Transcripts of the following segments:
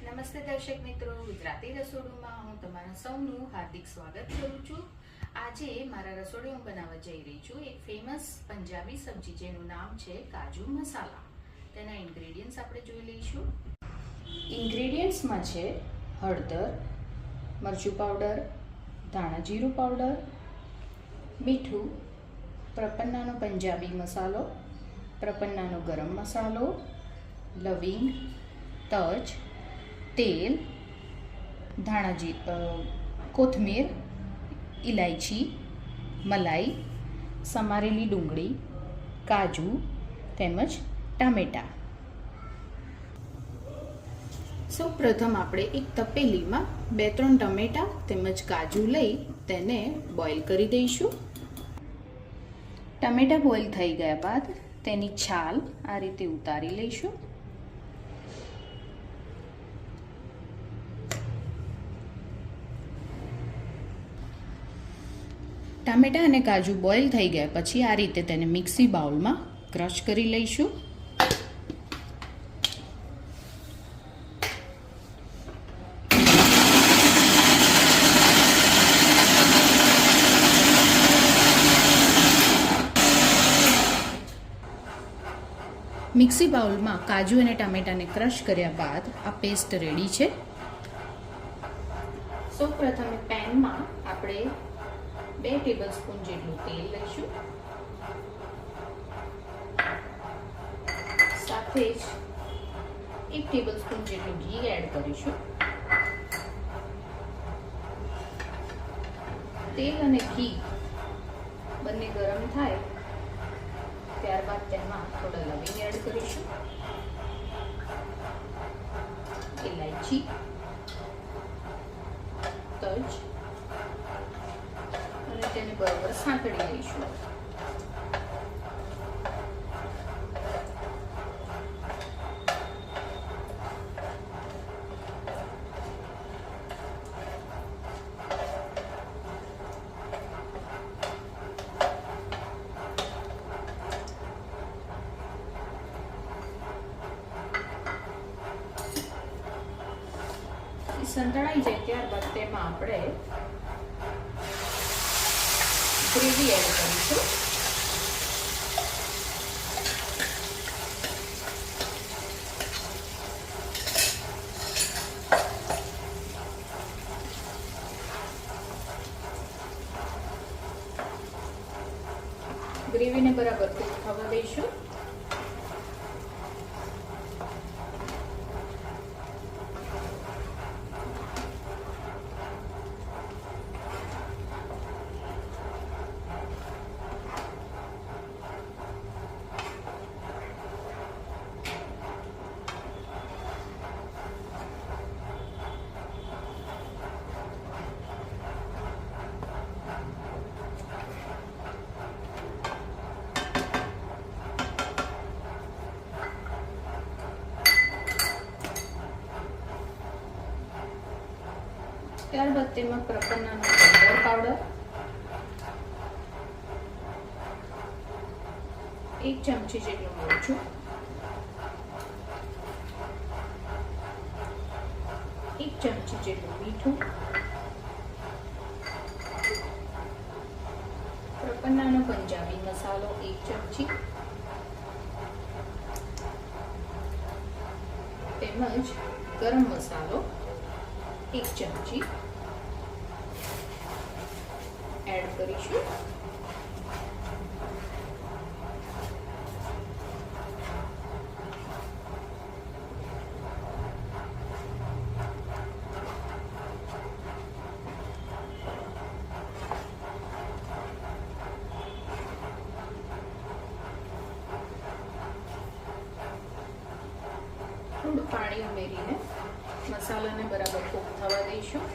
નમસ્તે દર્શક મિત્રો, ગુજરાતી રસોડુંમાં હું તમારા સૌનું હાર્દિક સ્વાગત કરું છું। આજે મારા રસોડે હું બનાવવા જઈ રહી છું એક ફેમસ પંજાબી સબ્જી જેનું નામ છે કાજુ મસાલા। તેના ઇન્ગ્રેડિયન્ટ્સ આપણે જોઈ લઈશું। ઇન્ગ્રેડિયન્ટ્સમાં છે હળદર, મરચું પાવડર, ધાણા જીરું પાવડર, મીઠું, પ્રપન્નાનો પંજાબી મસાલો, પ્રપન્નાનો ગરમ મસાલો, લવિંગ, તજ, તેલ, કોથમીર, ઇલાયચી, મલાઈ, સમારેલી ડુંગળી, કાજુ તેમજ ટામેટાં। સૌપ્રથમ આપણે એક તપેલીમાં 2-3 ટમેટાં તેમજ કાજુ લઈ તેને બોઇલ કરી દઈશું। ટમેટાં બોઇલ થઈ ગયા બાદ તેની છાલ આ રીતે ઉતારી લઈશું। ટામેટાં અને કાજુ બોઇલ થઈ ગયા પછી આ રીતે તેને મિક્સી બાઉલમાં ક્રશ કરી લઈશું। મિક્સી બાઉલમાં કાજુ અને ટામેટાને ક્રશ કર્યા બાદ આ પેસ્ટ રેડી છે। સૌપ્રથમ પેનમાં આપણે 2 ટેબલસ્પૂન જેટલું તેલ લઈશું, સાથે જ 1 ટેબલસ્પૂન જેટલું ઘી એડ કરીશું। તેલ અને ઘી બંને ગરમ થાય ત્યારબાદ તેમાં થોડા લવિંગ એડ કરીશું, ઇલાયચી, તજ અને તેને બરાબર સાંતળી લઈશું। સંતળાઈ જાય ત્યારબાદ તેમાં આપણે ગ્રેવી એડ કરીશું। ગ્રેવીને બરાબર કૂક થવા દઈશું। ત્યારબાદ તેમાં પ્રપન્નાનો પાવડર, 1 ચમચી જેટલું મરચું, 1 ચમચી જેટલું મીઠું, પ્રપન્નાનો પંજાબી મસાલો 1 ચમચી તેમજ ગરમ મસાલો 1 ચમચી એડ કરીશું। થોડું પાણી ઉમેરીને મસાલાને બરાબર કૂક થવા દઈશું।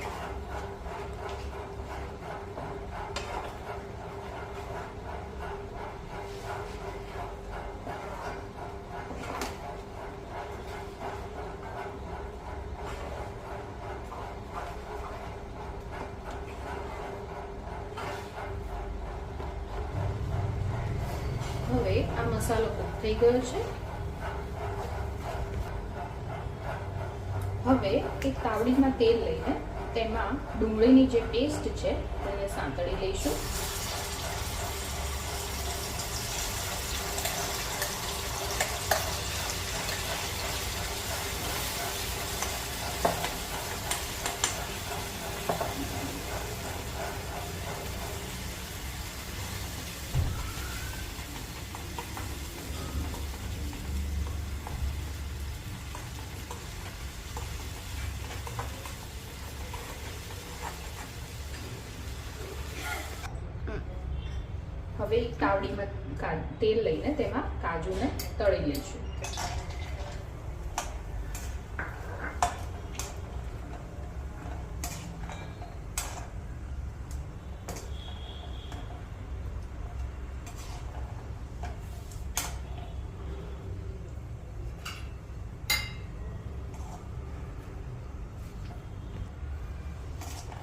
હવે આ મસાલો કૂક થઈ ગયો છે। હવે એક તાવડીમાં તેલ લઈને તેમાં ડુંગળીની જે પેસ્ટ છે તેને સાંતળી લઈશું. હવે એક તાવડીમાં તેલ લઈને તેમાં કાજુને તળી લઈશું.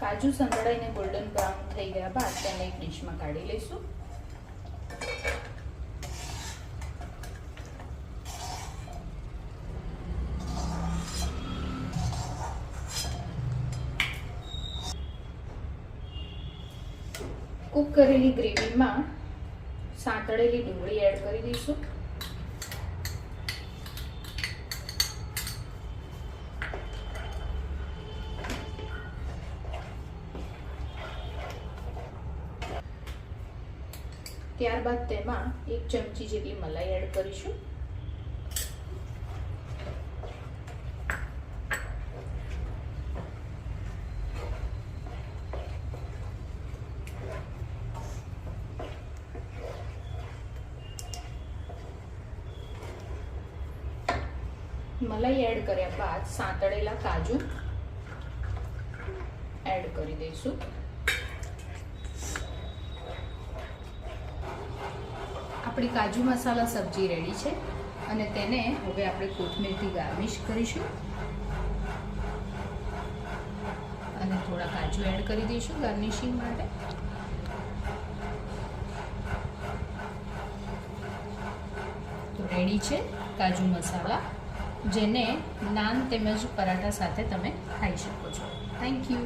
કાજુ સંતળાઈને ગોલ્ડન બ્રાઉન થઈ ગયા બાદ તેને એક ડીશમાં કાઢી લઈશું. કૂક કરેલી ગ્રેવીમાં સાંતળેલી ડુંગળી એડ કરી દઈશું. ત્યારબાદ તેમાં 1 ચમચી જેટલી મલાઈ એડ કરીશું. મલાઈ એડ કર્યા બાદ સાંતળેલા કાજુ એડ કરી દઈશું. આપણી કાજુ મસાલા સબ્જી રેડી છે અને તેને હવે આપણે કોથમીરથી ગાર્નિશ કરીશું અને થોડા કાજુ એડ કરી દઈશું ગાર્નિશિંગ માટે. તો રેડી છે કાજુ મસાલા, જેને નાન તેમજ પરાઠા સાથે તમે ખાઈ શકો છો. Thank you.